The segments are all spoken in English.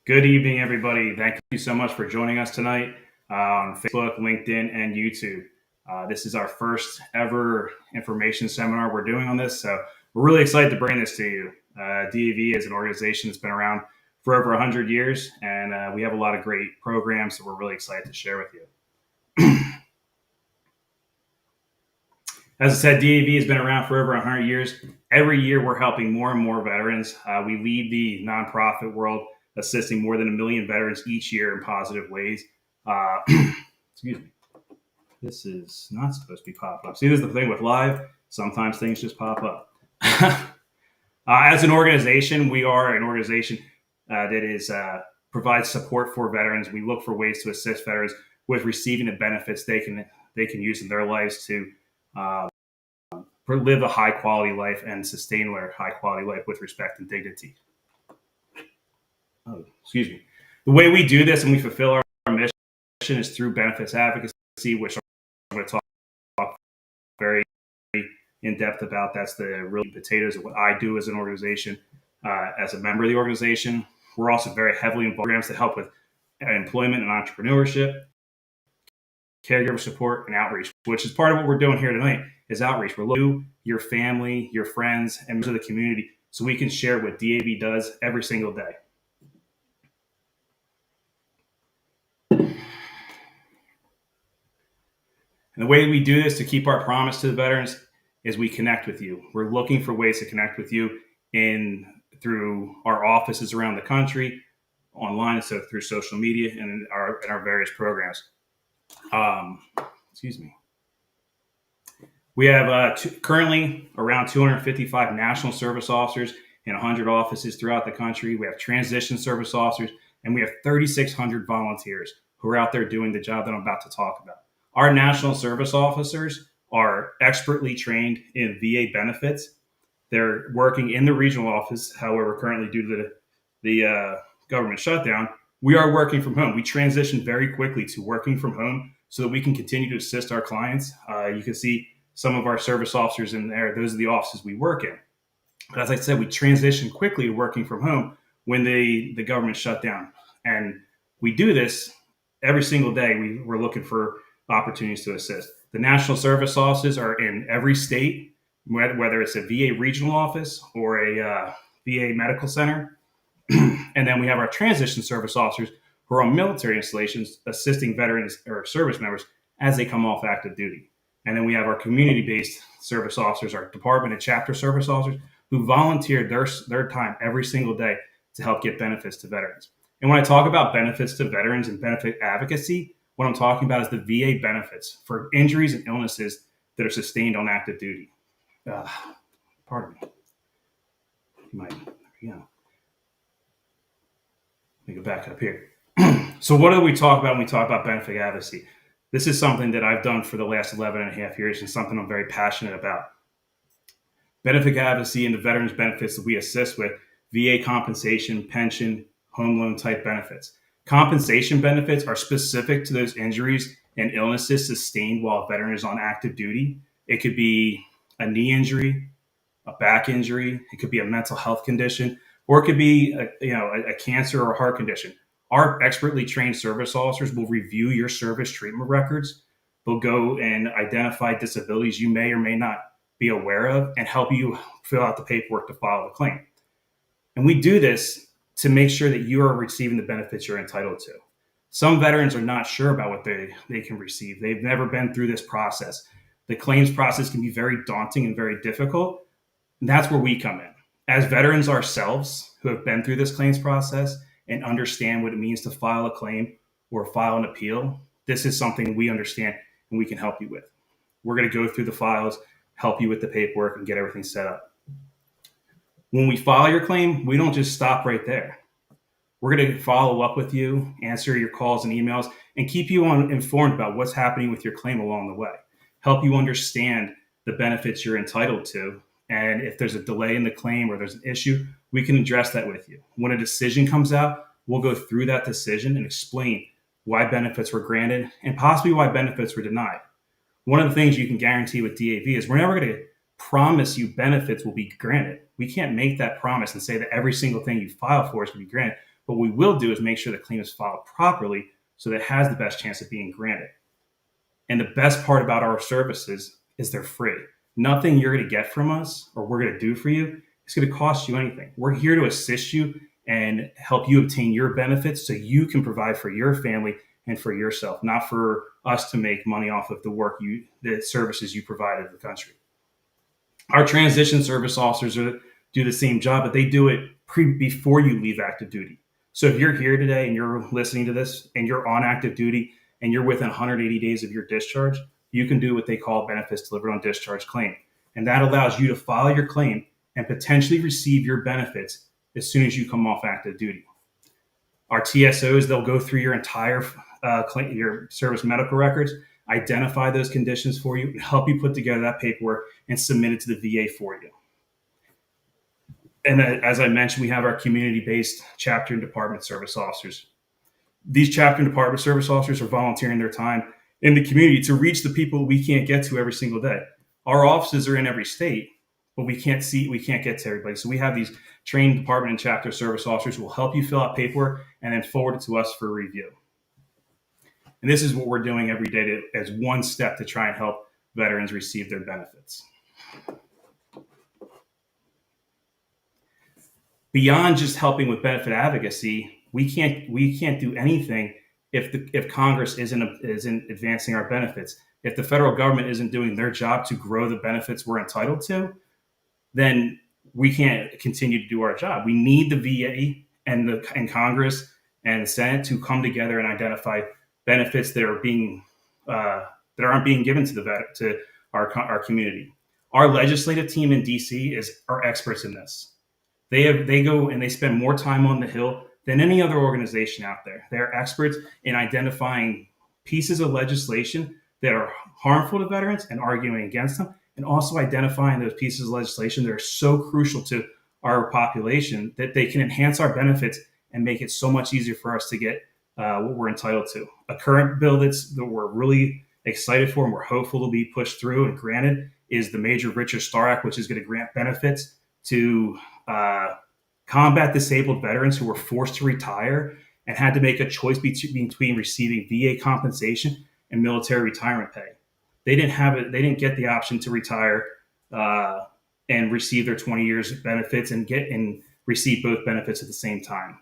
Good evening, everybody. Thank you so much for joining us tonight on Facebook, LinkedIn, and YouTube. This is our first ever information seminar we're doing on this, so we're really excited to bring this to you. DAV is an organization that's been around for over 100 years, and we have a lot of great programs that we're really excited to share with you. As I said, DAV has been around for over 100 years. Every year, we're helping more and more veterans. We lead the nonprofit world, assisting more than 1 million veterans each year in positive ways. Excuse me. This is not supposed to be popping up. See, this is the thing with live. Sometimes things just pop up. As an organization, we are an organization that is provides support for veterans. We look for ways to assist veterans with receiving the benefits they can use in their lives to live a high quality life and sustain their high quality life with respect and dignity. Oh, excuse me. The way we do this and we fulfill our mission is through benefits advocacy, which I'm going to talk very in depth about. That's the real potatoes of what I do as an organization, as a member of the organization. We're also very heavily involved in programs that help with employment and entrepreneurship, caregiver support, and outreach, which is part of what we're doing here tonight is outreach. We're looking to your family, your friends, and members of the community so we can share what DAV does every single day. And the way we do this to keep our promise to the veterans is we connect with you. We're looking for ways to connect with you through our offices around the country, online, so through social media and our various programs. Excuse me. We have currently around 255 national service officers in 100 offices throughout the country. We have transition service officers, and we have 3,600 volunteers who are out there doing the job that I'm about to talk about. Our national service officers are expertly trained in VA benefits. They're working in the regional office. However, currently due to the government shutdown, we are working from home. We transitioned very quickly to working from home so that we can continue to assist our clients. You can see some of our service officers in there. Those are the offices we work in. But as I said, we transitioned quickly to working from home when the government shut down. And we do this every single day. We're looking for opportunities to assist. The national service offices are in every state, whether it's a VA regional office or a VA medical center. And then we have our transition service officers who are on military installations assisting veterans or service members as they come off active duty. And then we have our community-based service officers, our department and chapter service officers who volunteer their time every single day to help get benefits to veterans. And when I talk about benefits to veterans and benefit advocacy, what I'm talking about is the VA benefits for injuries and illnesses that are sustained on active duty. Pardon me. There we go. Let me go back up here. So what do we talk about when we talk about benefit advocacy? This is something that I've done for the last 11 and a half years and something I'm very passionate about. Benefit advocacy and the veterans benefits that we assist with, VA compensation, pension, home loan type benefits. Compensation benefits are specific to those injuries and illnesses sustained while a veteran is on active duty. It could be a knee injury, a back injury. It could be a mental health condition, or it could be a cancer or a heart condition. Our expertly trained service officers will review your service treatment records. They'll go and identify disabilities you may or may not be aware of and help you fill out the paperwork to file the claim. And we do this to make sure that you are receiving the benefits you're entitled to. Some veterans are not sure about what they can receive. They've never been through this process. The claims process can be very daunting and very difficult. And that's where we come in. As veterans ourselves who have been through this claims process and understand what it means to file a claim or file an appeal, this is something we understand and we can help you with. We're going to go through the files, help you with the paperwork, and get everything set up. When we file your claim, we don't just stop right there. We're going to follow up with you, answer your calls and emails, and keep you informed about what's happening with your claim along the way. Help you understand the benefits you're entitled to. And if there's a delay in the claim or there's an issue, we can address that with you. When a decision comes out, we'll go through that decision and explain why benefits were granted and possibly why benefits were denied. One of the things you can guarantee with DAV is we're never going to promise you benefits will be granted. We can't make that promise and say that every single thing you file for is going to be granted. What we will do is make sure the claim is filed properly so that it has the best chance of being granted. And the best part about our services is they're free. Nothing you're going to get from us or we're going to do for you is going to cost you anything. We're here to assist you and help you obtain your benefits so you can provide for your family and for yourself, not for us to make money off of the services you provide to the country. Our transition service officers do the same job, but they do it before you leave active duty. So if you're here today and you're listening to this and you're on active duty and you're within 180 days of your discharge, you can do what they call benefits delivered on discharge claim. And that allows you to file your claim and potentially receive your benefits as soon as you come off active duty. Our TSOs, they'll go through your entire your service medical records, identify those conditions for you, and help you put together that paperwork and submit it to the VA for you. And as I mentioned, we have our community-based chapter and department service officers. These chapter and department service officers are volunteering their time in the community to reach the people we can't get to every single day. Our offices are in every state, but we can't get to everybody. So we have these trained department and chapter service officers who will help you fill out paperwork and then forward it to us for review. And this is what we're doing every day as one step to try and help veterans receive their benefits. Beyond just helping with benefit advocacy, we can't do anything if Congress isn't advancing our benefits. If the federal government isn't doing their job to grow the benefits we're entitled to, then we can't continue to do our job. We need the VA and Congress and the Senate to come together and identify benefits that are that aren't being given to our community. Our legislative team in DC are experts in this. They go and they spend more time on the Hill than any other organization out there. They're experts in identifying pieces of legislation that are harmful to veterans and arguing against them, and also identifying those pieces of legislation that are so crucial to our population that they can enhance our benefits and make it so much easier for us to get what we're entitled to. A current bill that we're really excited for and we're hopeful will be pushed through and granted is the Major Richard Starr Act, which is going to grant benefits to combat disabled veterans who were forced to retire and had to make a choice between receiving VA compensation and military retirement pay. They didn't get the option to retire and receive their 20 years of benefits and receive both benefits at the same time.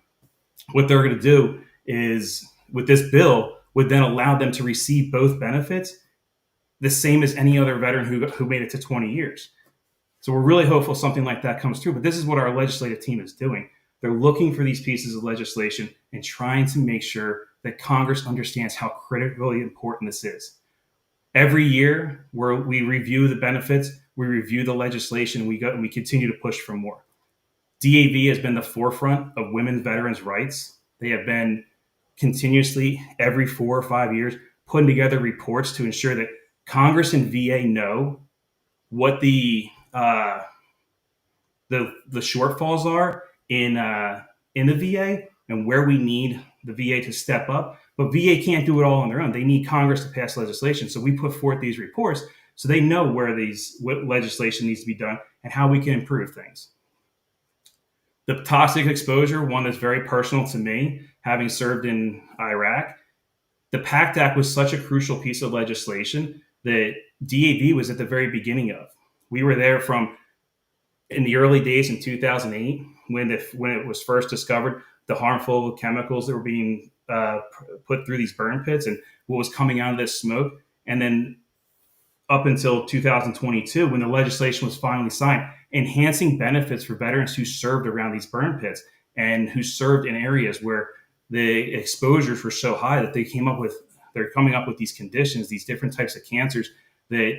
What they're going to do is, with this bill, would then allow them to receive both benefits the same as any other veteran who made it to 20 years. So we're really hopeful something like that comes through. But this is what our legislative team is doing. They're looking for these pieces of legislation and trying to make sure that Congress understands how critically important this is. Every year, we review the benefits, we review the legislation, and we continue to push for more. DAV has been the forefront of women veterans' rights. They have been continuously, every 4 or 5 years, putting together reports to ensure that Congress and VA know what the shortfalls are in the VA and where we need the VA to step up. But VA can't do it all on their own. They need Congress to pass legislation. So we put forth these reports so they know what legislation needs to be done and how we can improve things. The toxic exposure, one that's very personal to me, having served in Iraq. The PACT Act was such a crucial piece of legislation that DAV was at the very beginning of. We were there in the early days in 2008 when it was first discovered, the harmful chemicals that were being put through these burn pits and what was coming out of this smoke. And then up until 2022, when the legislation was finally signed, enhancing benefits for veterans who served around these burn pits and who served in areas where the exposures were so high that they're coming up with these conditions, these different types of cancers that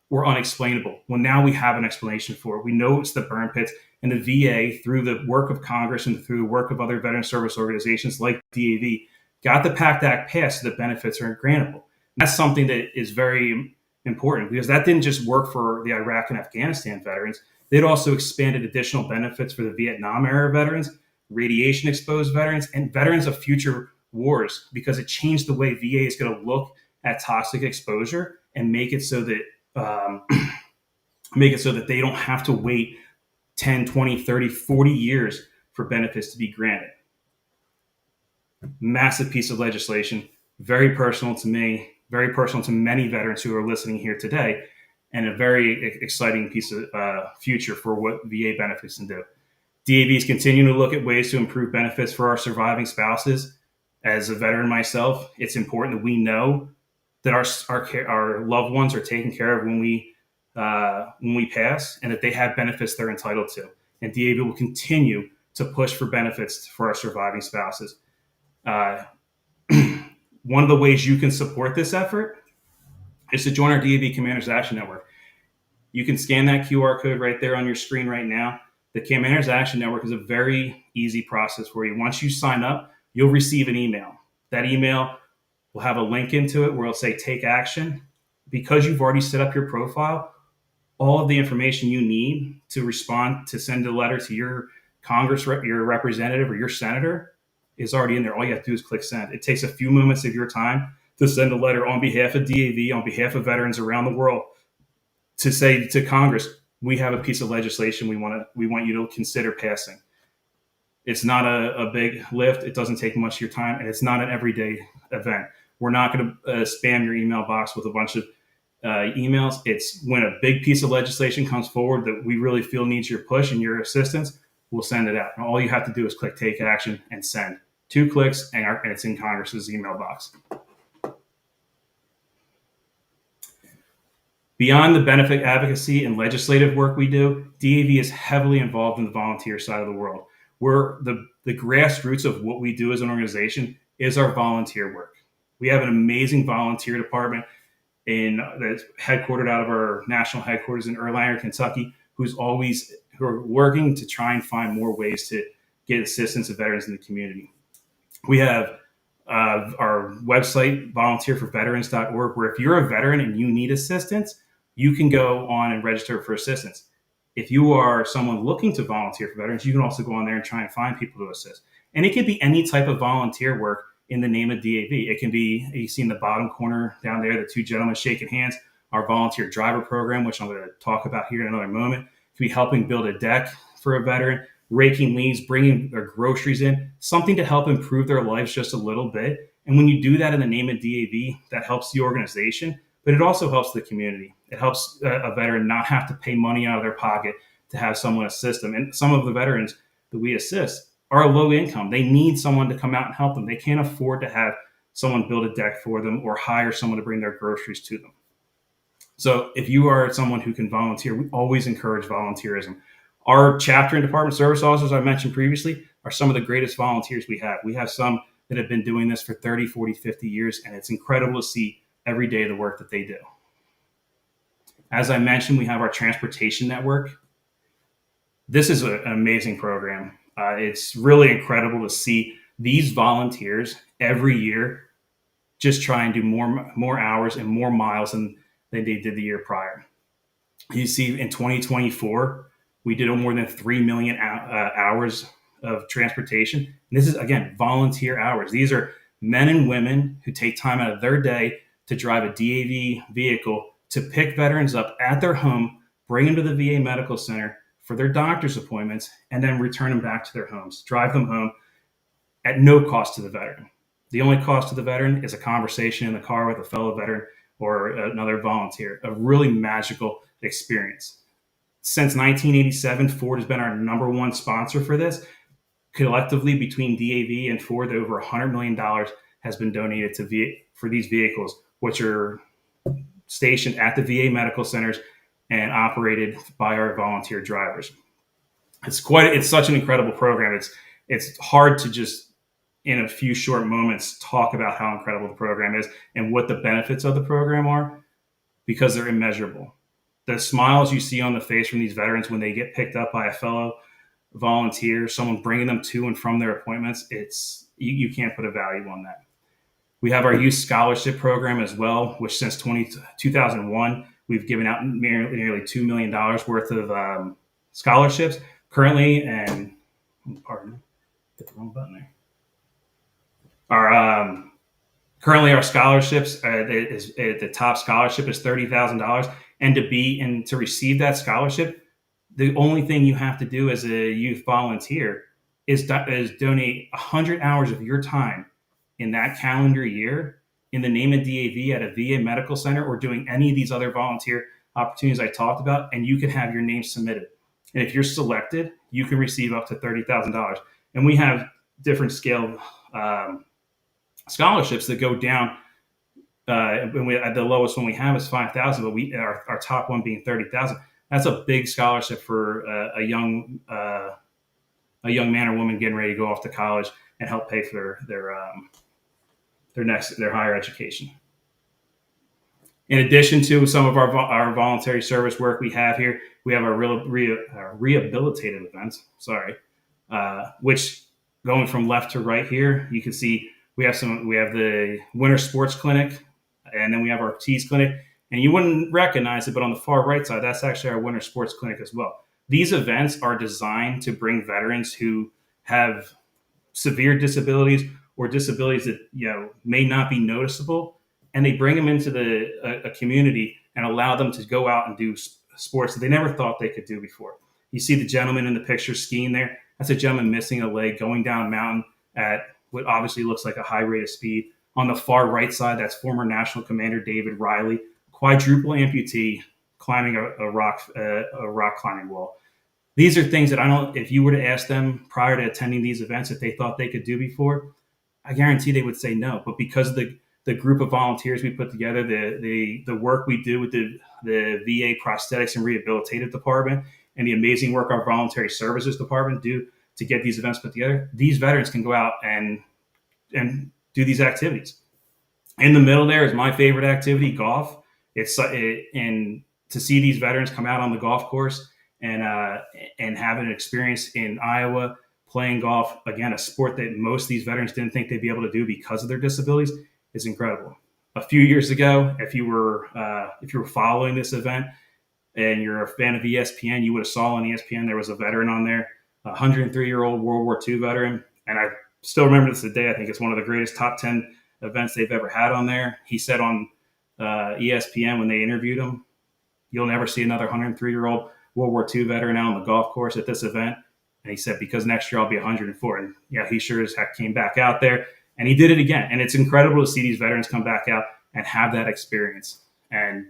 were unexplainable. Well, now we have an explanation for it. We know it's the burn pits, and the VA, through the work of Congress and through the work of other veteran service organizations like DAV, got the PACT Act passed so that benefits are grantable. That's something that is very important because that didn't just work for the Iraq and Afghanistan veterans. They'd also expanded additional benefits for the Vietnam era veterans, radiation exposed veterans, and veterans of future wars, because it changed the way VA is going to look at toxic exposure and make it so that they don't have to wait 10, 20, 30, 40 years for benefits to be granted. Massive piece of legislation, very personal to me, very personal to many veterans who are listening here today, and a very exciting piece of future for what VA benefits can do. DAV is continuing to look at ways to improve benefits for our surviving spouses. As a veteran myself, it's important that we know that our loved ones are taken care of when we pass, and that they have benefits they're entitled to. And DAV will continue to push for benefits for our surviving spouses. Uh, One of the ways you can support this effort is to join our DAV Commanders Action Network. You can scan that QR code right there on your screen right now. The Commanders Action Network is a very easy process for you. Once you sign up, you'll receive an email. That email will have a link into it where it'll say take action. Because you've already set up your profile, all of the information you need to respond, to send a letter to your your representative or your senator is already in there. All you have to do is click send. It takes a few moments of your time to send a letter on behalf of DAV, on behalf of veterans around the world, to say to Congress, we have a piece of legislation we want you to consider passing. It's not a big lift. It doesn't take much of your time, and it's not an everyday event. We're not going to spam your email box with a bunch of emails. It's when a big piece of legislation comes forward that we really feel needs your push and your assistance, we'll send it out. And all you have to do is click take action and send. 2 clicks, and it's in Congress's email box. Beyond the benefit advocacy and legislative work we do, DAV is heavily involved in the volunteer side of the world. We're the grassroots of what we do as an organization is our volunteer work. We have an amazing volunteer department that's headquartered out of our national headquarters in Erlanger, Kentucky, who are working to try and find more ways to get assistance to veterans in the community. We have our website, volunteerforveterans.org, where if you're a veteran and you need assistance, you can go on and register for assistance. If you are someone looking to volunteer for veterans, you can also go on there and try and find people to assist. And it could be any type of volunteer work in the name of DAV. It can be, you see in the bottom corner down there, the 2 gentlemen shaking hands, our volunteer driver program, which I'm going to talk about here in another moment. It could be helping build a deck for a veteran, raking leaves, bringing their groceries in, something to help improve their lives just a little bit. And when you do that in the name of DAV, that helps the organization, but it also helps the community. It helps a veteran not have to pay money out of their pocket to have someone assist them. And some of the veterans that we assist are low income. They need someone to come out and help them. They can't afford to have someone build a deck for them or hire someone to bring their groceries to them. So if you are someone who can volunteer, we always encourage volunteerism. Our chapter and department service officers I mentioned previously are some of the greatest volunteers we have. We have some that have been doing this for 30, 40, 50 years, and it's incredible to see every day the work that they do. As I mentioned, we have our transportation network. This is an amazing program. It's really incredible to see these volunteers every year just try and do more hours and more miles than they did the year prior. You see in 2024, we did more than 3 million hours of transportation. And this is, again, volunteer hours. These are men and women who take time out of their day to drive a DAV vehicle to pick veterans up at their home, bring them to the VA Medical Center for their doctor's appointments, and then return them back to their homes, drive them home at no cost to the veteran. The only cost to the veteran is a conversation in the car with a fellow veteran or another volunteer. A really magical experience. Since 1987, Ford has been our number 1 sponsor for this. Collectively, between DAV and Ford, over $100 million has been donated for these vehicles, which are stationed at the VA medical centers and operated by our volunteer drivers. It's such an incredible program. It's hard to just in a few short moments talk about how incredible the program is and what the benefits of the program are, because they're immeasurable. The smiles you see on the face from these veterans when they get picked up by a fellow volunteer, someone bringing them to and from their appointments, you can't put a value on that. We have our youth scholarship program as well, which since 2001, we've given out nearly $2 million worth of scholarships. Currently, and pardon me, hit the wrong button there. Currently our scholarships, the top scholarship is $30,000, and to receive that scholarship, the only thing you have to do as a youth volunteer is donate 100 hours of your time in that calendar year in the name of DAV at a VA medical center or doing any of these other volunteer opportunities I talked about, and you can have your name submitted. And if you're selected, you can receive up to $30,000. And we have different scale scholarships that go down. And the lowest one we have is 5,000, but our top one being 30,000. That's a big scholarship for a young man or woman getting ready to go off to college and help pay for their higher education. In addition to some of our voluntary service work we have here, we have our rehabilitative events. Which going from left to right here, you can see we have the Winter Sports Clinic, and then we have our Tees Clinic. And you wouldn't recognize it, but on the far right side, that's actually our Winter Sports Clinic as well. These events are designed to bring veterans who have severe disabilities or disabilities that may not be noticeable, and they bring them into a community and allow them to go out and do sports that they never thought they could do before. You see the gentleman in the picture skiing there. That's a gentleman missing a leg going down a mountain at what obviously looks like a high rate of speed. On the far right side, that's former National Commander David Riley, quadruple amputee, climbing a rock climbing wall. These are things that if you were to ask them prior to attending these events if they thought they could do before, I guarantee they would say no. But because of the group of volunteers we put together, the work we do with the VA Prosthetics and Rehabilitative Department, and the amazing work our Voluntary Services Department do to get these events put together, these veterans can go out and do these activities. In the middle there is my favorite activity, golf. And to see these veterans come out on the golf course and have an experience in Iowa playing golf, again, a sport that most of these veterans didn't think they'd be able to do because of their disabilities, is incredible. A few years ago, if you were following this event and you're a fan of ESPN, you would have saw on ESPN there was a veteran on there, a 103-year-old World War II veteran, and I still remember this today. I think it's one of the greatest top 10 events they've ever had on there. He said on ESPN when they interviewed him, "You'll never see another 103-year-old World War II veteran out on the golf course at this event." And he said, because next year I'll be 104. And yeah, he sure as heck came back out there, and he did it again. And it's incredible to see these veterans come back out and have that experience. And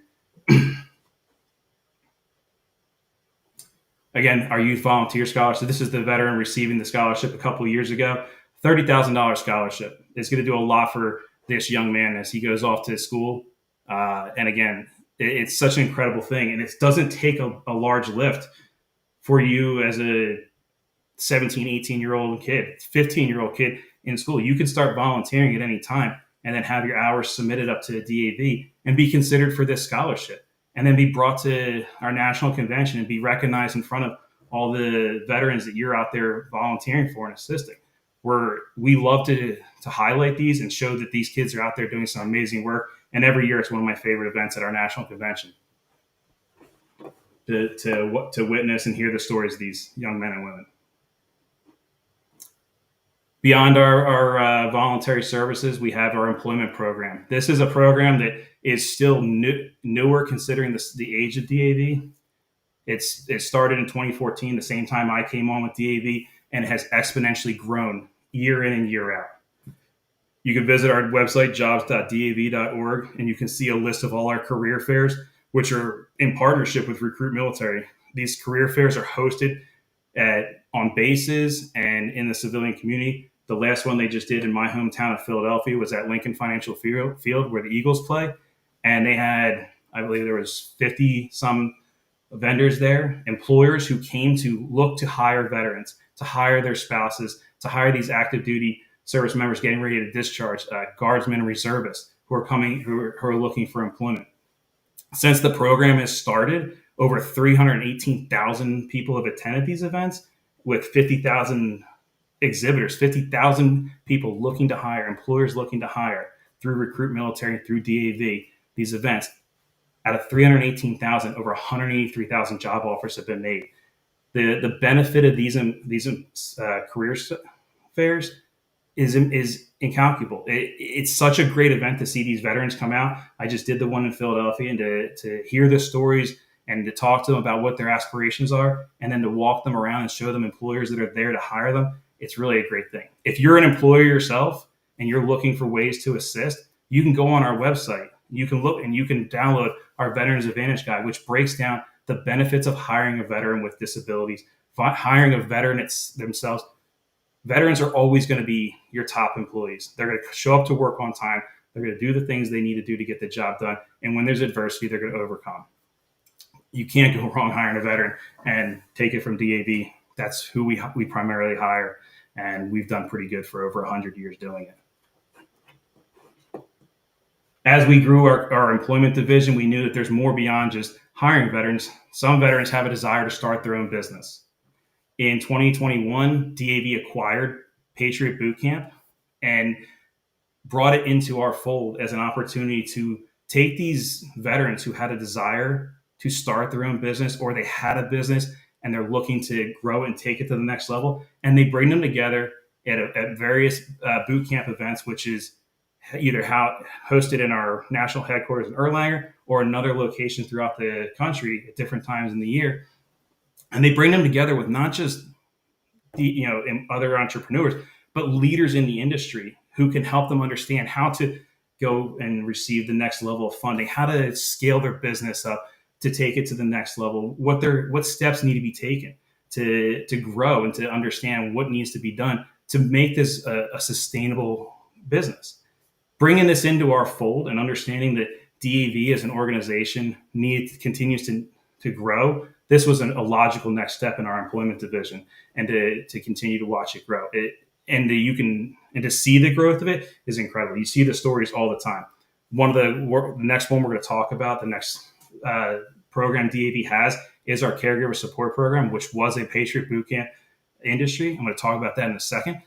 again, our youth volunteer scholarship, this is the veteran receiving the scholarship a couple of years ago. $30,000 scholarship is going to do a lot for this young man as he goes off to school. And again, it's such an incredible thing. And it doesn't take a large lift for you as a 17, 18-year-old kid, 15-year-old kid in school. You can start volunteering at any time and then have your hours submitted up to the DAV and be considered for this scholarship, and then be brought to our national convention and be recognized in front of all the veterans that you're out there volunteering for and assisting. We love to highlight these and show that these kids are out there doing some amazing work. And every year it's one of my favorite events at our national convention to witness and hear the stories of these young men and women. Beyond our voluntary services, we have our employment program. This is a program that is still newer considering the age of DAV. It started in 2014, the same time I came on with DAV, and it has exponentially grown year in and year out. You can visit our website, jobs.dav.org, and you can see a list of all our career fairs, which are in partnership with Recruit Military. These career fairs are hosted on bases and in the civilian community. The last one they just did in my hometown of Philadelphia was at Lincoln Financial Field where the Eagles play. And they had, I believe there was 50 some vendors there, employers who came to look to hire veterans, to hire their spouses, to hire these active duty service members getting ready to discharge, guardsmen and reservists who are looking for employment. Since the program has started, over 318,000 people have attended these events with 50,000 exhibitors, 50,000 people looking to hire, employers looking to hire through Recruit Military, through DAV, these events. Out of 318,000, over 183,000 job offers have been made. The benefit of these career fairs is incalculable. It's such a great event to see these veterans come out. I just did the one in Philadelphia, and to hear the stories and to talk to them about what their aspirations are, and then to walk them around and show them employers that are there to hire them. It's really a great thing. If you're an employer yourself and you're looking for ways to assist, you can go on our website. You can look and you can download our Veterans Advantage Guide, which breaks down the benefits of hiring a veteran with disabilities, hiring a veteran themselves. Veterans are always going to be your top employees. They're going to show up to work on time. They're going to do the things they need to do to get the job done. And when there's adversity, they're going to overcome. You can't go wrong hiring a veteran. And take it from DAV. That's who we primarily hire. And we've done pretty good for over 100 years doing it. As we grew our employment division, we knew that there's more beyond just hiring veterans. Some veterans have a desire to start their own business. In 2021, DAV acquired Patriot Boot Camp and brought it into our fold as an opportunity to take these veterans who had a desire to start their own business, or they had a business and they're looking to grow and take it to the next level, and they bring them together at various boot camp events, which is either hosted in our national headquarters in Erlanger or another location throughout the country at different times in the year. And they bring them together with not just other entrepreneurs, but leaders in the industry who can help them understand how to go and receive the next level of funding, how to scale their business up to take it to the next level, what steps need to be taken to grow and to understand what needs to be done to make this a sustainable business. Bringing this into our fold and understanding that DAV as an organization continues to grow, this was a logical next step in our employment division, and to continue to watch it grow. And to see the growth of it is incredible. You see the stories all the time. The next one we're going to talk about, the next program DAV has, is our caregiver support program, which was a Patriot Boot Camp industry. I'm going to talk about that in a second.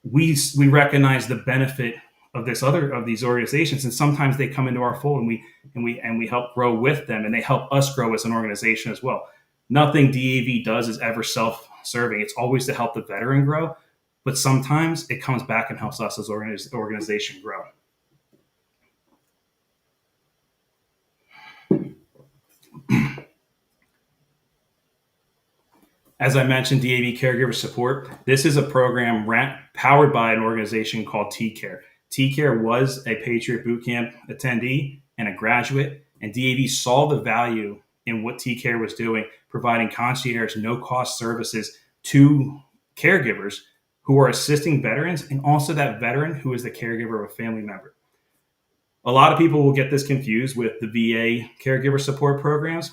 We recognize the benefit of these organizations, and sometimes they come into our fold, and we help grow with them, and they help us grow as an organization as well. Nothing DAV does is ever self-serving. It's always to help the veteran grow, but sometimes it comes back and helps us as organization grow. As I mentioned, DAV Caregiver Support. This is a program powered by an organization called TCARE. TCARE was a Patriot Boot Camp attendee and a graduate, and DAV saw the value in what TCARE was doing, providing concierge, no-cost services to caregivers who are assisting veterans, and also that veteran who is the caregiver of a family member. A lot of people will get this confused with the VA caregiver support programs.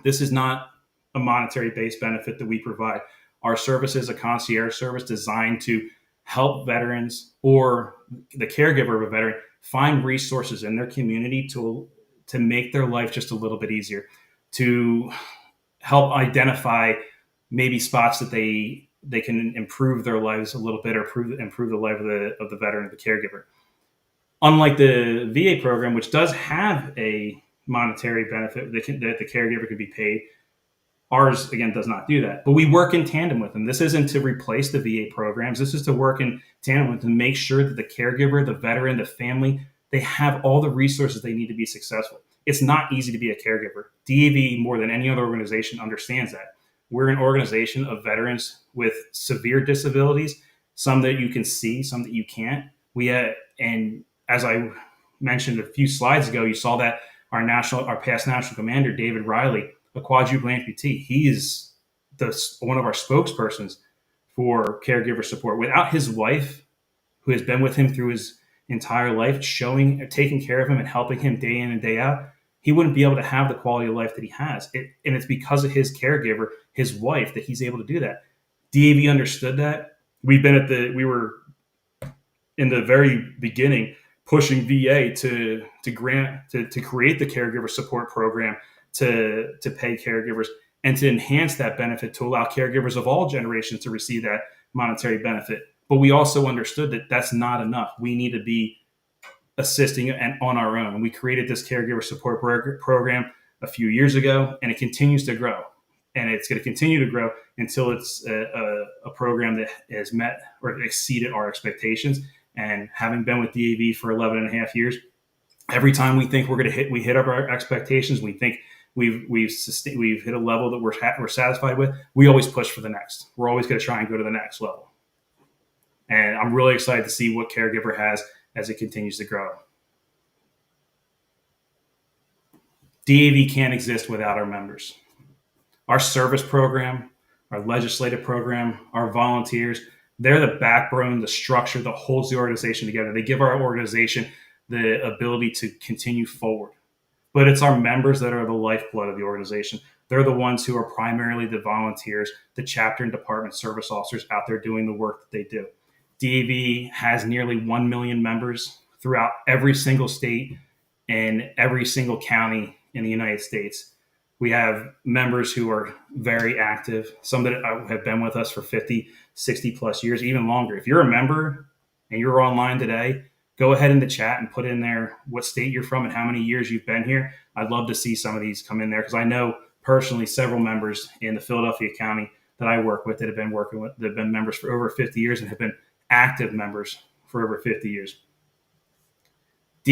This is not a monetary-based benefit that we provide. Our service is a concierge service designed to help veterans or the caregiver of a veteran find resources in their community to make their life just a little bit easier, to help identify maybe spots that they can improve their lives a little bit, or improve the life of the veteran or the caregiver. Unlike the VA program, which does have a monetary benefit that the caregiver could be paid, ours, again, does not do that. But we work in tandem with them. This isn't to replace the VA programs. This is to work in tandem with them to make sure that the caregiver, the veteran, the family, they have all the resources they need to be successful. It's not easy to be a caregiver. DAV, more than any other organization, understands that. We're an organization of veterans with severe disabilities, some that you can see, some that you can't. And as I mentioned a few slides ago, you saw that our past national commander, David Riley, a quadruple amputee, he is one of our spokespersons for caregiver support. Without his wife, who has been with him through his entire life, taking care of him and helping him day in and day out, he wouldn't be able to have the quality of life that he has. And it's because of his caregiver, his wife, that he's able to do that. DAV understood that. We were in the very beginning pushing VA to create the caregiver support program to pay caregivers and to enhance that benefit, to allow caregivers of all generations to receive that monetary benefit. But we also understood that that's not enough. We need to be assisting and on our own. We created this caregiver support program a few years ago, and it continues to grow. And it's going to continue to grow until it's a program that has met or exceeded our expectations. And having been with DAV for 11 and a half years, every time we think we hit up our expectations, we think we've hit a level that we're satisfied with, we always push for the next. We're always going to try and go to the next level. And I'm really excited to see what Caregiver has as it continues to grow. DAV can't exist without our members. Our service program, our legislative program, our volunteers, they're the backbone, the structure that holds the organization together. They give our organization the ability to continue forward. But it's our members that are the lifeblood of the organization. They're the ones who are primarily the volunteers, the chapter and department service officers out there doing the work that they do. DAV has nearly 1 million members throughout every single state and every single county in the United States. We have members who are very active, some that have been with us for 50, 60 plus years, even longer. If you're a member and you're online today, go ahead in the chat and put in there what state you're from and how many years you've been here. I'd love to see some of these come in there because I know personally several members in the Philadelphia County that I work with that have been members for over 50 years and have been active members for over 50 years.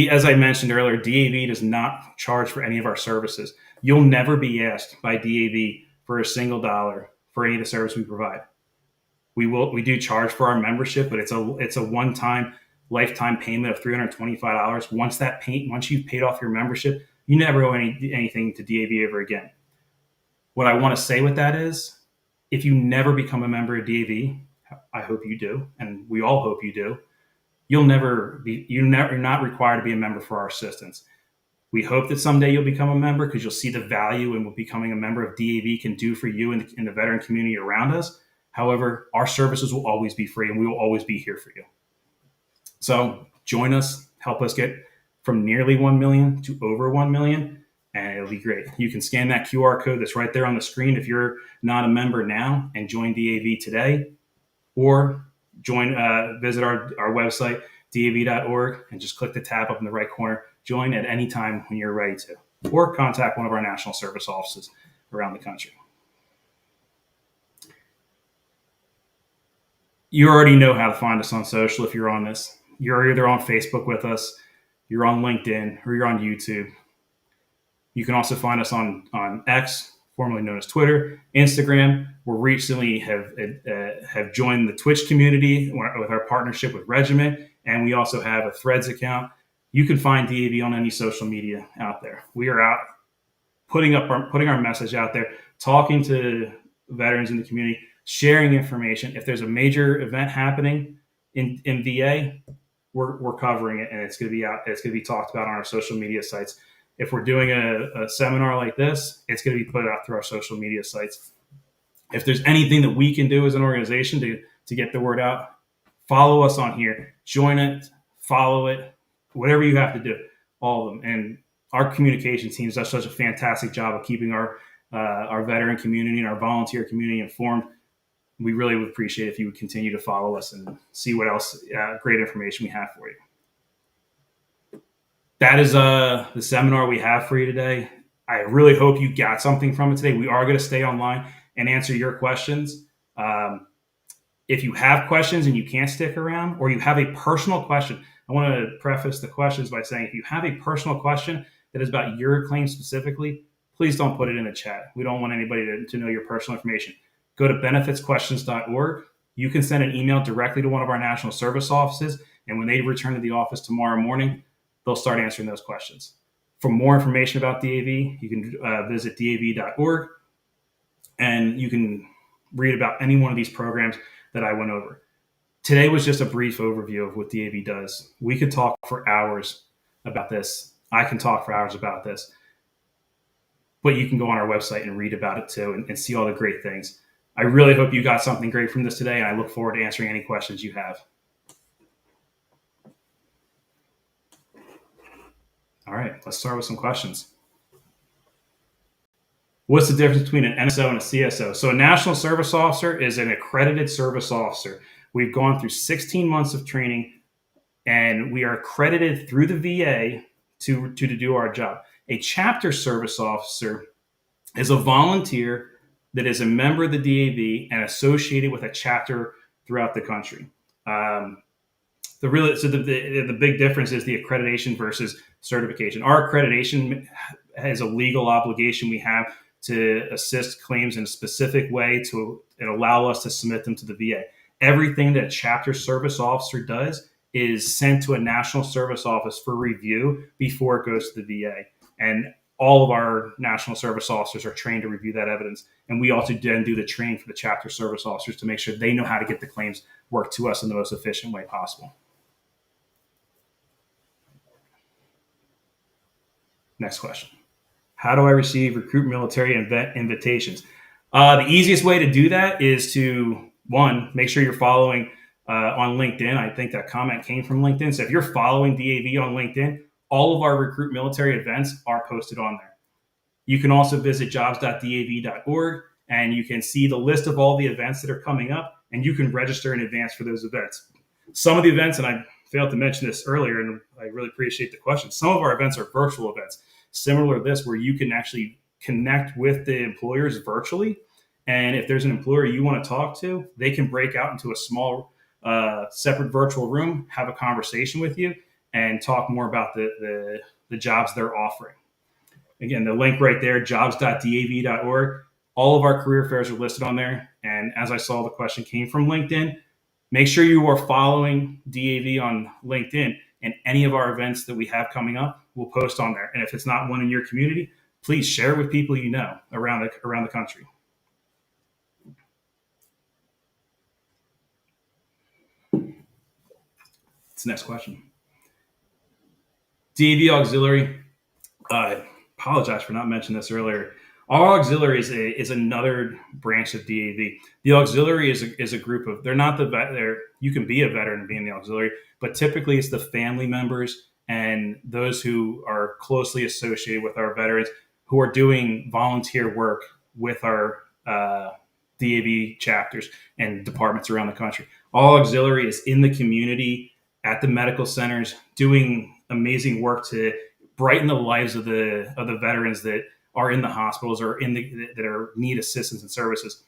As I mentioned earlier, DAV does not charge for any of our services. You'll never be asked by DAV for a single dollar for any of the service we provide. We do charge for our membership, but it's a one-time lifetime payment of $325. Once you've paid off your membership, you never owe anything to DAV ever again. What I want to say with that is, if you never become a member of DAV, I hope you do, and we all hope you do. You're not required to be a member for our assistance. We hope that someday you'll become a member because you'll see the value in what becoming a member of DAV can do for you and the veteran community around us. However, our services will always be free and we will always be here for you. So join us, help us get from nearly 1 million to over 1 million, and it'll be great. You can scan that QR code that's right there on the screen if you're not a member now and join DAV today, or visit our website, dav.org, and just click the tab up in the right corner. Join at any time when you're ready to, or contact one of our national service offices around the country. You already know how to find us on social if you're on this. You're either on Facebook with us, you're on LinkedIn, or you're on YouTube. You can also find us on X, formerly known as Twitter, Instagram. We recently have joined the Twitch community with our partnership with Regiment, and we also have a Threads account. You can find DAV on any social media out there. We are out putting our message out there, talking to veterans in the community, sharing information. If there's a major event happening in VA, we're covering it, and it's going to be out. It's going to be talked about on our social media sites. If we're doing a seminar like this, it's going to be put out through our social media sites. If there's anything that we can do as an organization to get the word out, follow us on here. Join it, follow it, whatever you have to do, all of them. And our communication teams does such a fantastic job of keeping our veteran community and our volunteer community informed. We really would appreciate if you would continue to follow us and see what else great information we have for you. That is the seminar we have for you today. I really hope you got something from it today. We are going to stay online and answer your questions. If you have questions and you can't stick around, or you have a personal question, I want to preface the questions by saying, if you have a personal question that is about your claim specifically, please don't put it in the chat. We don't want anybody to know your personal information. Go to benefitsquestions.org. You can send an email directly to one of our national service offices, and when they return to the office tomorrow morning, they'll start answering those questions. For more information about DAV, you can visit dav.org, and you can read about any one of these programs that I went over. Today was just a brief overview of what DAV does. We could talk for hours about this. I can talk for hours about this. But you can go on our website and read about it too and see all the great things. I really hope you got something great from this today, and I look forward to answering any questions you have. All right, let's start with some questions. What's the difference between an NSO and a CSO? So a National Service Officer is an accredited service officer. We've gone through 16 months of training, and we are accredited through the VA to do our job. A chapter service officer is a volunteer that is a member of the DAV and associated with a chapter throughout the country. The big difference is the accreditation versus certification. Our accreditation is a legal obligation we have to assist claims in a specific way and allow us to submit them to the VA. everything that a chapter service officer does is sent to a national service office for review before it goes to the VA. And all of our national service officers are trained to review that evidence. And we also then do the training for the chapter service officers to make sure they know how to get the claims worked to us in the most efficient way possible. Next question. How do I receive recruit military and vet invitations? The easiest way to do that is to, one, make sure you're following on LinkedIn. I think that comment came from LinkedIn. So if you're following DAV on LinkedIn, all of our recruit military events are posted on there. You can also visit jobs.dav.org and you can see the list of all the events that are coming up, and you can register in advance for those events. Some of the events, and I failed to mention this earlier, and I really appreciate the question, some of our events are virtual events, similar to this, where you can actually connect with the employers virtually. And if there's an employer you want to talk to, they can break out into a small separate virtual room, have a conversation with you, and talk more about the jobs they're offering. Again, the link right there, jobs.dav.org. All of our career fairs are listed on there. And as I saw, the question came from LinkedIn. Make sure you are following DAV on LinkedIn, and any of our events that we have coming up, we'll post on there. And if it's not one in your community, please share it with people you know around the country. It's the next question. DAV Auxiliary. I apologize for not mentioning this earlier. Our auxiliary is another branch of DAV. The auxiliary is a group of, they're not the vet, you can be a veteran and be in the auxiliary, but typically it's the family members and those who are closely associated with our veterans who are doing volunteer work with our DAV chapters and departments around the country. All auxiliary is in the community at the medical centers doing amazing work to brighten the lives of the veterans that are in the hospitals or that are need assistance and services.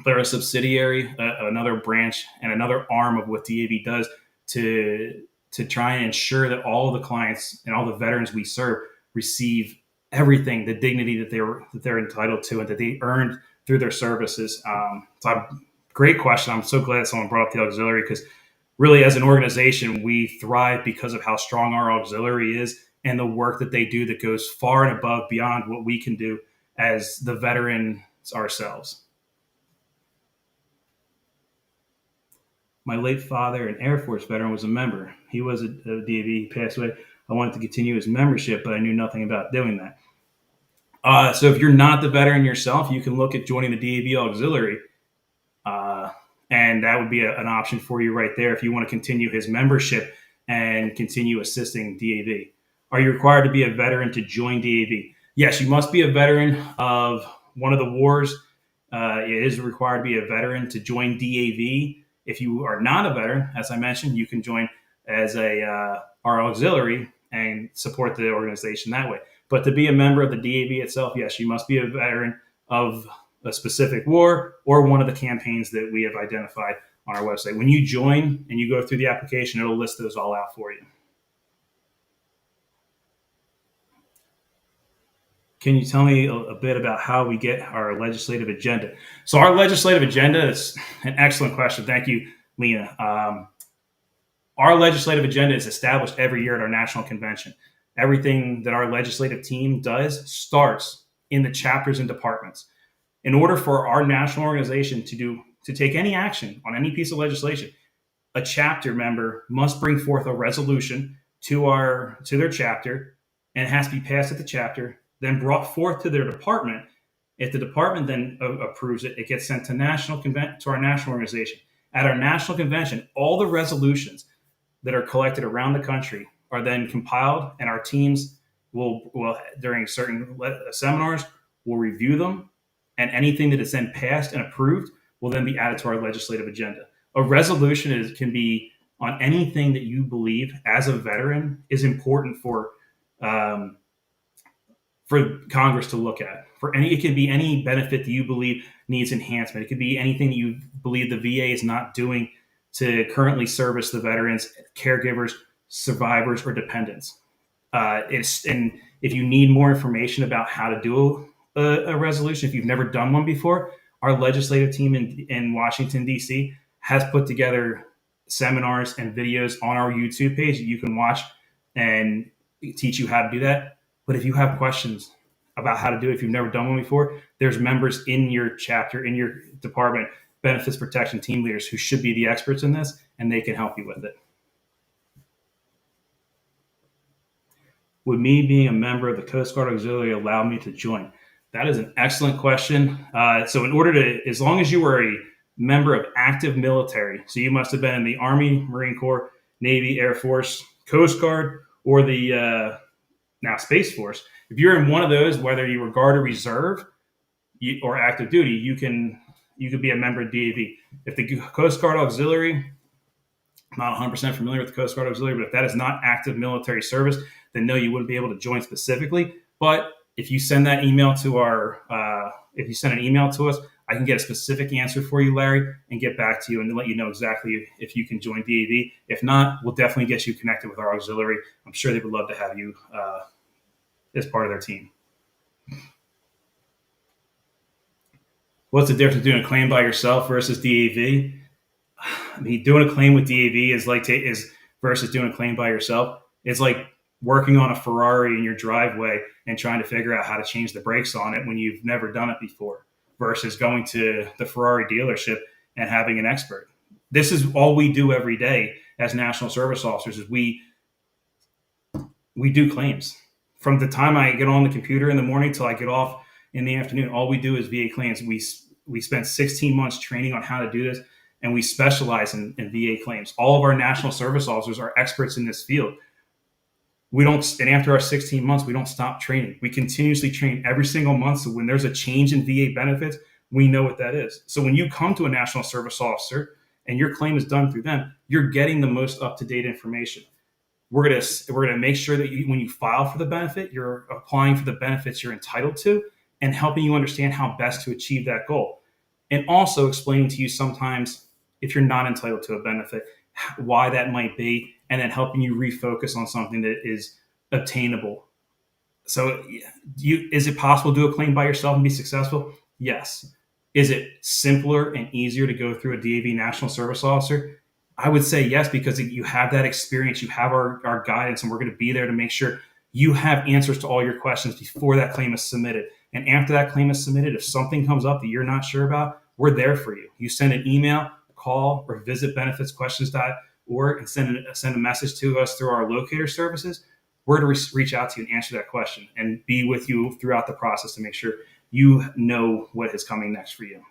They're a subsidiary, another branch, and another arm of what DAV does to try and ensure that all of the clients and all the veterans we serve receive everything, the dignity that they're entitled to and that they earned through their services. Great question. I'm so glad someone brought up the auxiliary, because really, as an organization, we thrive because of how strong our auxiliary is and the work that they do that goes far and above beyond what we can do as the veterans ourselves. My late father, an Air Force veteran, was a member. He was a DAV, he passed away. I wanted to continue his membership, but I knew nothing about doing that. So if you're not the veteran yourself, you can look at joining the DAV Auxiliary. And that would be an option for you right there if you want to continue his membership and continue assisting DAV. Are you required to be a veteran to join DAV? Yes, you must be a veteran of one of the wars. It is required to be a veteran to join DAV. If you are not a veteran, as I mentioned, you can join as our auxiliary and support the organization that way. But to be a member of the DAV itself, yes, you must be a veteran of a specific war or one of the campaigns that we have identified on our website. When you join and you go through the application, it'll list those all out for you. Can you tell me a bit about how we get our legislative agenda? So our legislative agenda is an excellent question. Thank you, Lena. Our legislative agenda is established every year at our national convention. Everything that our legislative team does starts in the chapters and departments. In order for our national organization to take any action on any piece of legislation, a chapter member must bring forth a resolution to their chapter, and it has to be passed at the chapter, then brought forth to their department. If the department then approves it, it gets sent to our national organization. At our national convention, all the resolutions that are collected around the country are then compiled, and our teams will during certain seminars, will review them, and anything that is then passed and approved will then be added to our legislative agenda. A resolution can be on anything that you believe as a veteran is important for Congress to look at. It could be any benefit that you believe needs enhancement. It could be anything that you believe the VA is not doing to currently service the veterans, caregivers, survivors, or dependents. And if you need more information about how to do a resolution, if you've never done one before, our legislative team in Washington, D.C. has put together seminars and videos on our YouTube page that you can watch and teach you how to do that. But if you have questions about how to do it, if you've never done one before, there's members in your chapter, in your department, benefits protection team leaders who should be the experts in this, and they can help you with it. Would me being a member of the Coast Guard Auxiliary allow me to join? That is an excellent question. So in order to, as long as you were a member of active military, so you must have been in the Army, Marine Corps, Navy, Air Force, Coast Guard, or the now Space Force. If you're in one of those, whether you were Guard or Reserve or active duty, you can be a member of DAV. If the Coast Guard Auxiliary, I'm not 100% familiar with the Coast Guard Auxiliary, but if that is not active military service, then no, you wouldn't be able to join specifically. But if you send that email to if you send an email to us, I can get a specific answer for you, Larry, and get back to you and let you know exactly if you can join DAV. If not, we'll definitely get you connected with our auxiliary. I'm sure they would love to have you as part of their team. What's the difference doing a claim by yourself versus DAV? I mean, doing a claim with DAV is versus doing a claim by yourself. It's like working on a Ferrari in your driveway and trying to figure out how to change the brakes on it when you've never done it before, versus going to the Ferrari dealership and having an expert. This is all we do every day as national service officers. Is we do claims from the time I get on the computer in the morning till I get off in the afternoon. All we do is VA claims. We spent 16 months training on how to do this, and we specialize in VA claims. All of our national service officers are experts in this field. We don't, and after our 16 months, we don't stop training. We continuously train every single month. So when there's a change in VA benefits, we know what that is. So when you come to a national service officer and your claim is done through them, you're getting the most up-to-date information. We're gonna make sure that when you file for the benefit, you're applying for the benefits you're entitled to and helping you understand how best to achieve that goal. And also explaining to you sometimes if you're not entitled to a benefit, why that might be, and then helping you refocus on something that is obtainable. So is it possible to do a claim by yourself and be successful? Yes. Is it simpler and easier to go through a DAV National Service Officer? I would say yes, because you have that experience, you have our guidance, and we're going to be there to make sure you have answers to all your questions before that claim is submitted. And after that claim is submitted, if something comes up that you're not sure about, we're there for you. You send an email, call, or visit benefitsquestions.org and send a message to us through our locator services. We're to reach out to you and answer that question and be with you throughout the process to make sure you know what is coming next for you.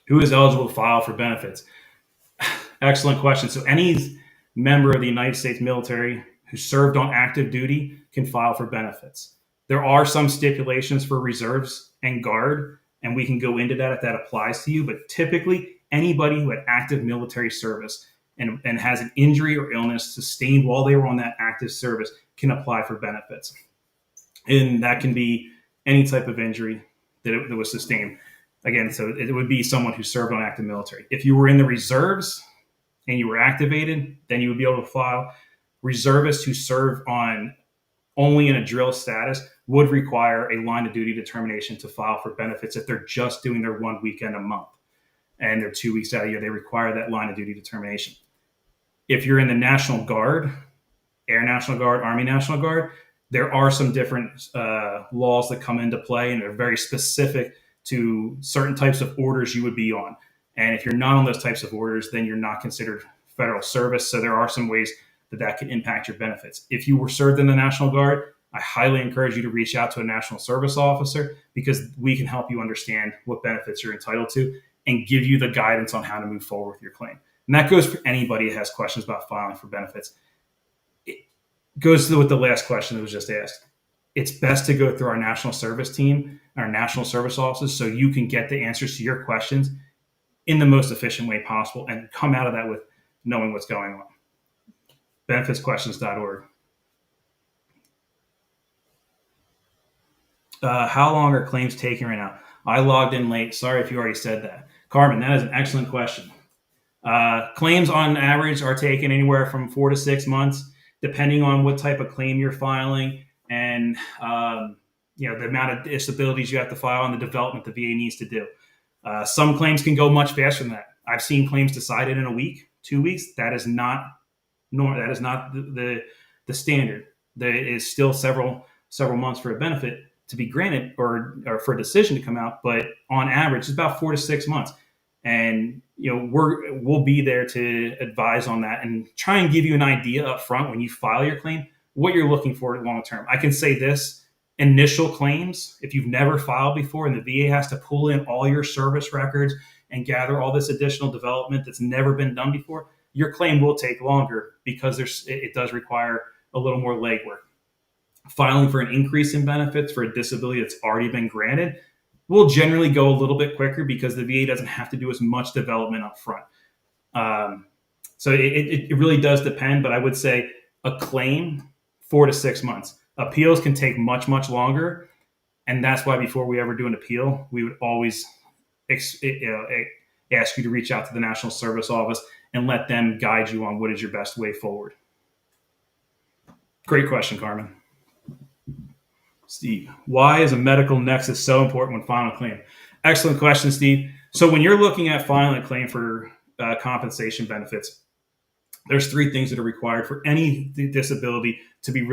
Who is eligible to file for benefits? Excellent question. So any member of the United States military who served on active duty can file for benefits. There are some stipulations for reserves and guard, and we can go into that if that applies to you. But typically, anybody who had active military service and has an injury or illness sustained while they were on that active service can apply for benefits. And that can be any type of injury that was sustained. Again, so it would be someone who served on active military. If you were in the reserves and you were activated, then you would be able to file. Reservists who serve on only in a drill status would require a line of duty determination to file for benefits if they're just doing their 1 weekend a month and they're 2 weeks out of the year. They require that line of duty determination. If you're in the National Guard, Air National Guard, Army National Guard, there are some different laws that come into play, and they're very specific to certain types of orders you would be on. And if you're not on those types of orders, then you're not considered federal service. So there are some ways that can impact your benefits. If you were served in the National Guard, I highly encourage you to reach out to a national service officer, because we can help you understand what benefits you're entitled to and give you the guidance on how to move forward with your claim. And that goes for anybody that has questions about filing for benefits. It goes with the last question that was just asked. It's best to go through our national service team, our national service offices, so you can get the answers to your questions in the most efficient way possible and come out of that with knowing what's going on. Benefitsquestions.org. How long are claims taking right now? I logged in late. Sorry if you already said that. Carmen, that is an excellent question. Claims on average are taken anywhere from 4 to 6 months, depending on what type of claim you're filing and the amount of disabilities you have to file and the development the VA needs to do. Some claims can go much faster than that. I've seen claims decided in a week, 2 weeks. That is not normal. That is not the standard. There is still several months for a benefit to be granted or for a decision to come out. But on average, it's about 4 to 6 months. And we'll be there to advise on that and try and give you an idea up front when you file your claim what you're looking for long term. I can say this: initial claims, if you've never filed before and the VA has to pull in all your service records and gather all this additional development that's never been done before, your claim will take longer because it does require a little more legwork. Filing for an increase in benefits for a disability that's already been granted will generally go a little bit quicker because the VA doesn't have to do as much development up front. So it really does depend, but I would say a claim, 4 to 6 months. Appeals can take much, much longer. And that's why before we ever do an appeal, we would always ask you to reach out to the National Service Office and let them guide you on what is your best way forward. Great question, Carmen. Steve, why is a medical nexus so important when filing a claim? Excellent question, Steve. So when you're looking at filing a claim for compensation benefits, there's 3 things that are required for any disability to be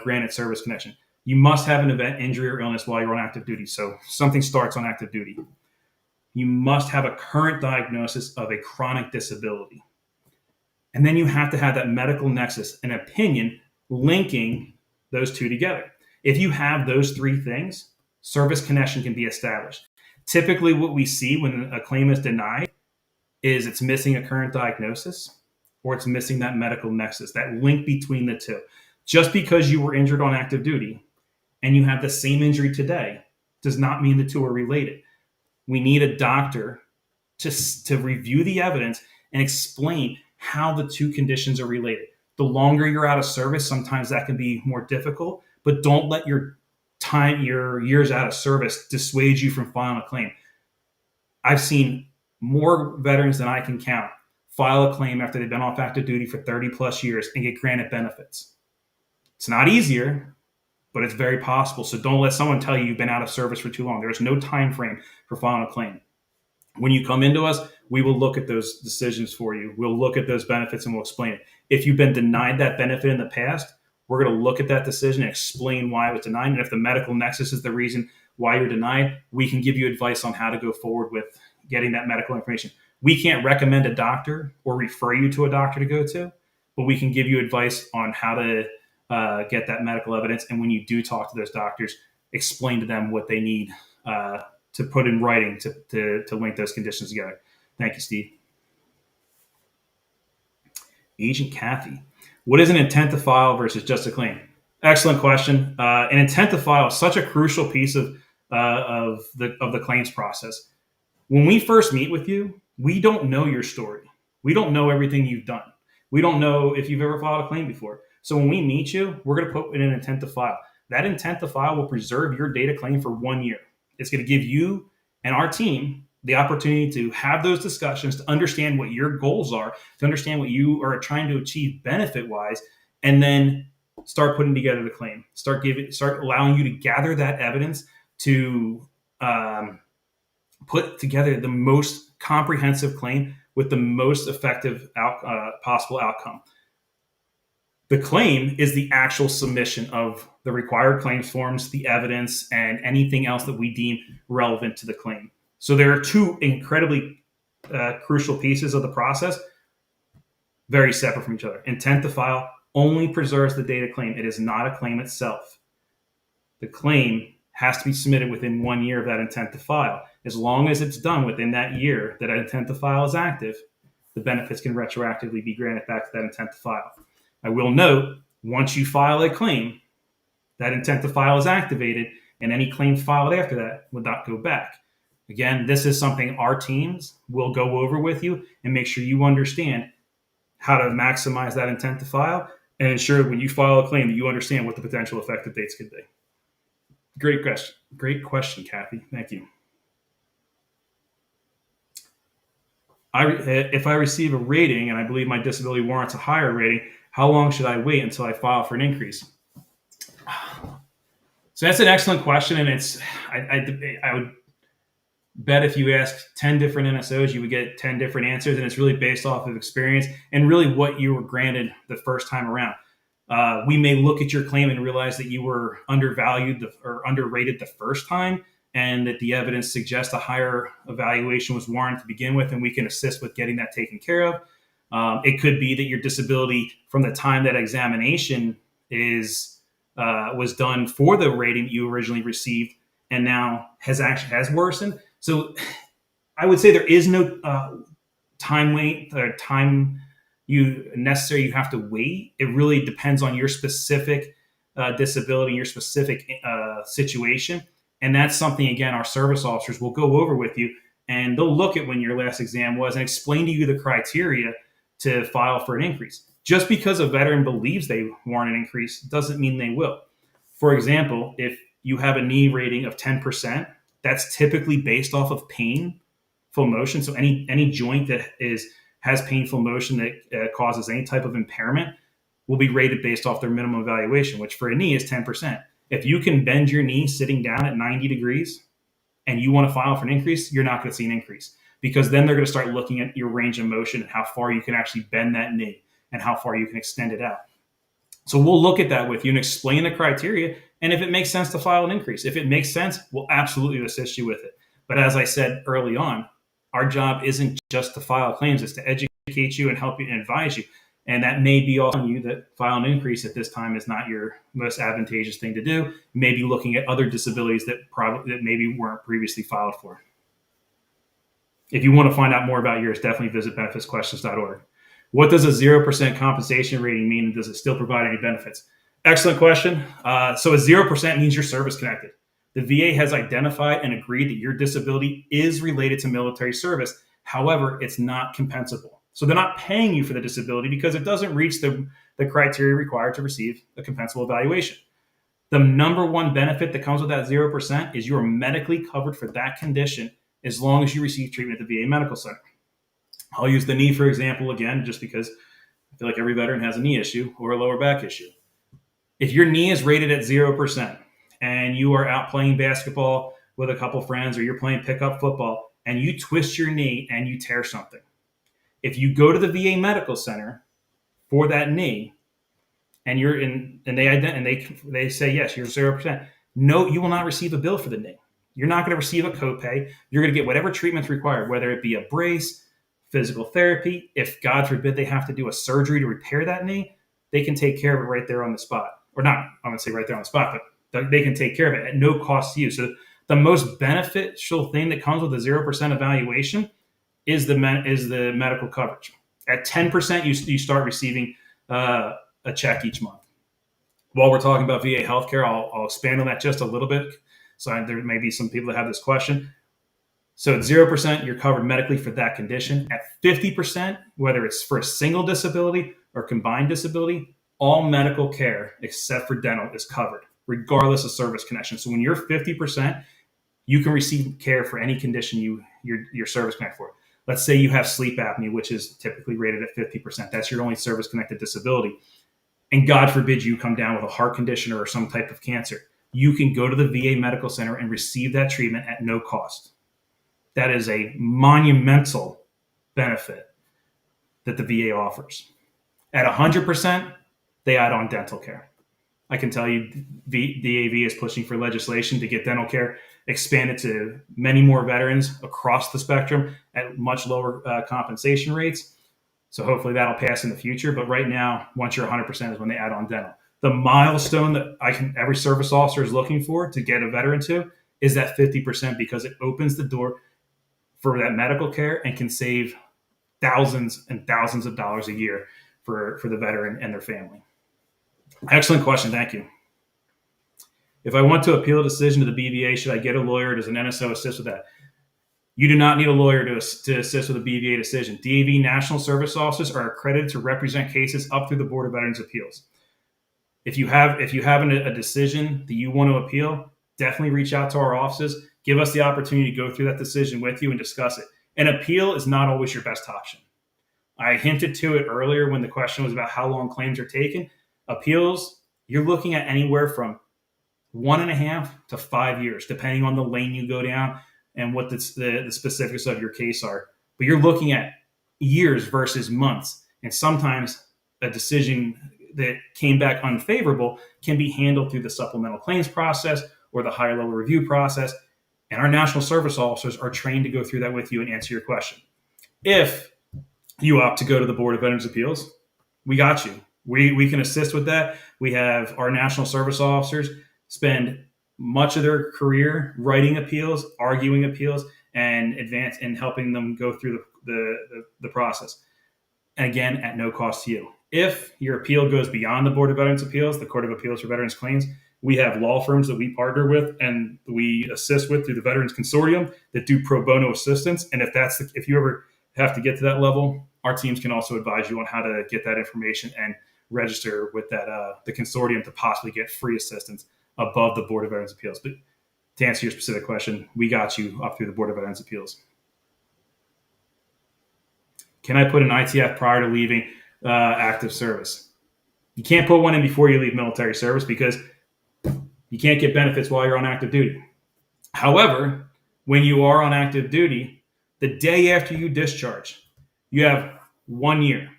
granted service connection. You must have an event, injury, or illness while you're on active duty. So something starts on active duty. You must have a current diagnosis of a chronic disability. And then you have to have that medical nexus, an opinion linking those 2 together. If you have those 3 things, service connection can be established. Typically, what we see when a claim is denied is it's missing a current diagnosis or it's missing that medical nexus, that link between the 2. Just because you were injured on active duty and you have the same injury today does not mean the 2 are related. We need a doctor to review the evidence and explain how the 2 conditions are related. The longer you're out of service, sometimes that can be more difficult, but don't let your years out of service dissuade you from filing a claim. I've seen more veterans than I can count file a claim after they've been off active duty for 30 plus years and get granted benefits. It's not easier, but it's very possible. So don't let someone tell you you've been out of service for too long. There's no time frame for filing a claim. When you come into us, we will look at those decisions for you. We'll look at those benefits and we'll explain it. If you've been denied that benefit in the past, we're going to look at that decision and explain why it was denied. And if the medical nexus is the reason why you're denied, we can give you advice on how to go forward with getting that medical information. We can't recommend a doctor or refer you to a doctor to go to, but we can give you advice on how to get that medical evidence. And when you do talk to those doctors, explain to them what they need to put in writing to link those conditions together. Thank you, Steve. Agent Kathy, what is an intent to file versus just a claim? Excellent question. An intent to file is such a crucial piece of the claims process. When we first meet with you, we don't know your story. We don't know everything you've done. We don't know if you've ever filed a claim before. So when we meet you, we're going to put in an intent to file. That intent to file will preserve your data claim for 1 year. It's going to give you and our team the opportunity to have those discussions, to understand what your goals are, to understand what you are trying to achieve benefit-wise, and then start putting together the claim. Start allowing you to gather that evidence to put together the most comprehensive claim with the most effective possible outcome. The claim is the actual submission of the required claims forms, the evidence, and anything else that we deem relevant to the claim. So there are 2 incredibly crucial pieces of the process, very separate from each other. Intent to file only preserves the data claim. It is not a claim itself. The claim has to be submitted within 1 year of that intent to file. As long as it's done within that year that intent to file is active, the benefits can retroactively be granted back to that intent to file. I will note, once you file a claim, that intent to file is activated, and any claim filed after that would not go back. Again, this is something our teams will go over with you and make sure you understand how to maximize that intent to file and ensure when you file a claim that you understand what the potential effective dates could be. Great question. Great question, Kathy. Thank you. If I receive a rating and I believe my disability warrants a higher rating, how long should I wait until I file for an increase? So that's an excellent question, and I would bet if you asked 10 different NSOs, you would get 10 different answers, and it's really based off of experience and really what you were granted the first time around. We may look at your claim and realize that you were undervalued or underrated the first time, and that the evidence suggests a higher evaluation was warranted to begin with, and we can assist with getting that taken care of. It could be that your disability from the time that examination was done for the rating you originally received and now has worsened. So I would say there is no time you have to wait. It really depends on your specific disability, your specific situation, and that's something again our service officers will go over with you, and they'll look at when your last exam was and explain to you the criteria to file for an increase. Just because a veteran believes they warrant an increase doesn't mean they will. For example, if you have a knee rating of 10%, that's typically based off of painful motion. So any joint that has painful motion that causes any type of impairment will be rated based off their minimum evaluation, which for a knee is 10%. If you can bend your knee sitting down at 90 degrees and you want to file for an increase, you're not going to see an increase, because then they're going to start looking at your range of motion and how far you can actually bend that knee and how far you can extend it out. So we'll look at that with you and explain the criteria, and if it makes sense to file an increase. If it makes sense, we'll absolutely assist you with it. But as I said early on, our job isn't just to file claims, it's to educate you and help you and advise you. And that may be also on you that file an increase at this time is not your most advantageous thing to do. Maybe looking at other disabilities that maybe weren't previously filed for. If you want to find out more about yours, definitely visit benefitsquestions.org. What does a 0% compensation rating mean? Does it still provide any benefits? Excellent question. So a 0% means you're service connected. The VA has identified and agreed that your disability is related to military service. However, it's not compensable. So they're not paying you for the disability because it doesn't reach the criteria required to receive a compensable evaluation. The number one benefit that comes with that 0% is you are medically covered for that condition as long as you receive treatment at the VA Medical Center. I'll use the knee, for example, again, just because I feel like every veteran has a knee issue or a lower back issue. If your knee is rated at 0% and you are out playing basketball with a couple friends or you're playing pickup football and you twist your knee and you tear something, if you go to the VA Medical Center for that knee and you're in, and they say, yes, you're 0%, no, you will not receive a bill for the knee. You're not going to receive a copay. You're going to get whatever treatment's required, whether it be a brace, physical therapy. If God forbid they have to do a surgery to repair that knee, they can take care of it right there on the spot. Or not, I'm going to say right there on the spot, but they can take care of it at no cost to you. So the most beneficial thing that comes with a 0% evaluation is the medical coverage. At 10%, you start receiving a check each month. While we're talking about VA healthcare, I'll expand on that just a little bit. So there may be some people that have this question. So at 0%, you're covered medically for that condition. At 50%, whether it's for a single disability or combined disability, all medical care except for dental is covered, regardless of service connection. So when you're 50%, you can receive care for any condition you're service connected for. Let's say you have sleep apnea, which is typically rated at 50%. That's your only service-connected disability. And God forbid you come down with a heart condition or some type of cancer. You can go to the VA Medical Center and receive that treatment at no cost. That is a monumental benefit that the VA offers. At 100%, they add on dental care. I can tell you the DAV is pushing for legislation to get dental care expanded to many more veterans across the spectrum at much lower compensation rates. So hopefully that'll pass in the future. But right now, once you're 100% is when they add on dental. The milestone that every service officer is looking for to get a veteran to is that 50%, because it opens the door for that medical care and can save thousands and thousands of dollars a year for the veteran and their family. Excellent question. Thank you. If I want to appeal a decision to the BVA, should I get a lawyer? Does an NSO assist with that? You do not need a lawyer to assist with a BVA decision. DAV National Service Officers are accredited to represent cases up through the Board of Veterans Appeals. If you have a decision that you want to appeal, definitely reach out to our offices. Give us the opportunity to go through that decision with you and discuss it. An appeal is not always your best option. I hinted to it earlier when the question was about how long claims are taken. Appeals, you're looking at anywhere from 1.5 to 5 years, depending on the lane you go down and what the specifics of your case are. But you're looking at years versus months. And sometimes a decision that came back unfavorable can be handled through the supplemental claims process or the higher level review process. And our national service officers are trained to go through that with you and answer your question. If you opt to go to the Board of Veterans Appeals, we got you. We can assist with that. We have our national service officers spend much of their career writing appeals, arguing appeals, and advance in helping them go through the process. And again, at no cost to you. If your appeal goes beyond the Board of Veterans Appeals, the Court of Appeals for Veterans Claims, we have law firms that we partner with and we assist with through the Veterans Consortium that do pro bono assistance. And if you ever have to get to that level, our teams can also advise you on how to get that information and register with the consortium to possibly get free assistance above the Board of Veterans Appeals. But to answer your specific question, we got you up through the Board of Veterans Appeals. Can I put an ITF prior to leaving active service? You can't put one in before you leave military service because you can't get benefits while you're on active duty. However, when you are on active duty, the day after you discharge, you have 1 year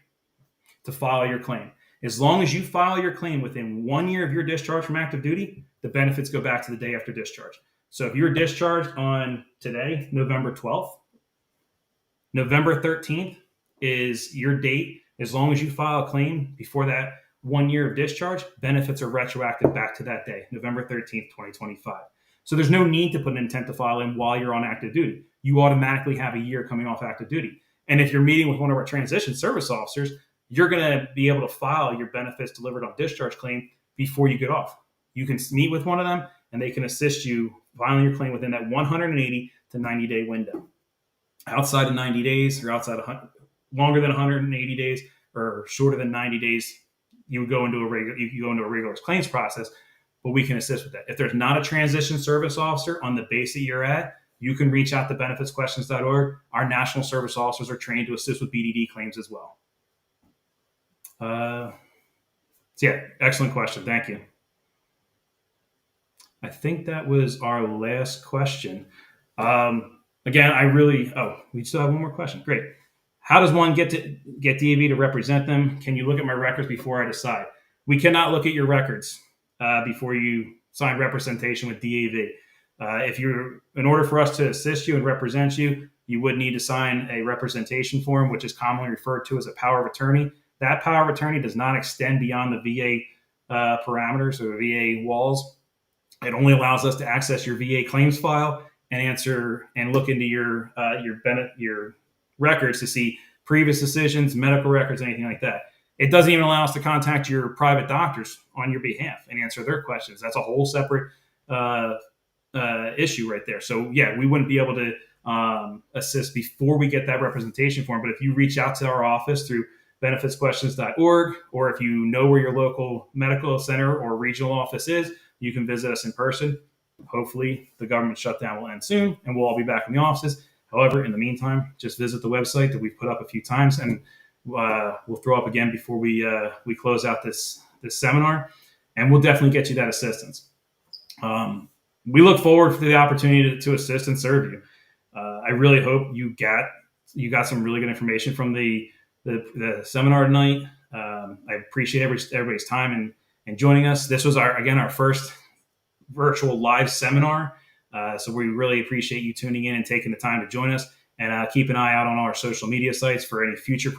to file your claim. As long as you file your claim within 1 year of your discharge from active duty, the benefits go back to the day after discharge. So if you're discharged on today, November 12th, November 13th is your date. As long as you file a claim before that 1 year of discharge, benefits are retroactive back to that day, November 13th, 2025. So there's no need to put an intent to file in while you're on active duty. You automatically have a year coming off active duty. And if you're meeting with one of our transition service officers, you're going to be able to file your benefits delivered on discharge claim before you get off. You can meet with one of them and they can assist you filing your claim within that 180 to 90 day window. Outside of 90 days or longer than 180 days or shorter than 90 days, you would go into a regular claims process, but we can assist with that. If there's not a transition service officer on the base that you're at, you can reach out to benefitsquestions.org. Our national service officers are trained to assist with BDD claims as well. Excellent question. Thank you. I think that was our last question. Again, we still have one more question. Great. How does one get DAV to represent them? Can you look at my records before I decide? We cannot look at your records before you sign representation with DAV. In order for us to assist you and represent you, you would need to sign a representation form, which is commonly referred to as a power of attorney. That power of attorney does not extend beyond the VA parameters or VA walls. It only allows us to access your VA claims file and answer and look into your records to see previous decisions, medical records, anything like that. It doesn't even allow us to contact your private doctors on your behalf and answer their questions. That's a whole separate issue right there. So yeah, we wouldn't be able to assist before we get that representation form. But if you reach out to our office through benefitsquestions.org, or if you know where your local medical center or regional office is, you can visit us in person. Hopefully the government shutdown will end soon and we'll all be back in the offices. However, in the meantime, just visit the website that we've put up a few times, and we'll throw up again before we close out this seminar, and we'll definitely get you that assistance. We look forward to the opportunity to assist and serve you. I really hope you got some really good information from the seminar tonight. I appreciate everybody's time and joining us. This was our first virtual live seminar. So we really appreciate you tuning in and taking the time to join us, and keep an eye out on our social media sites for any future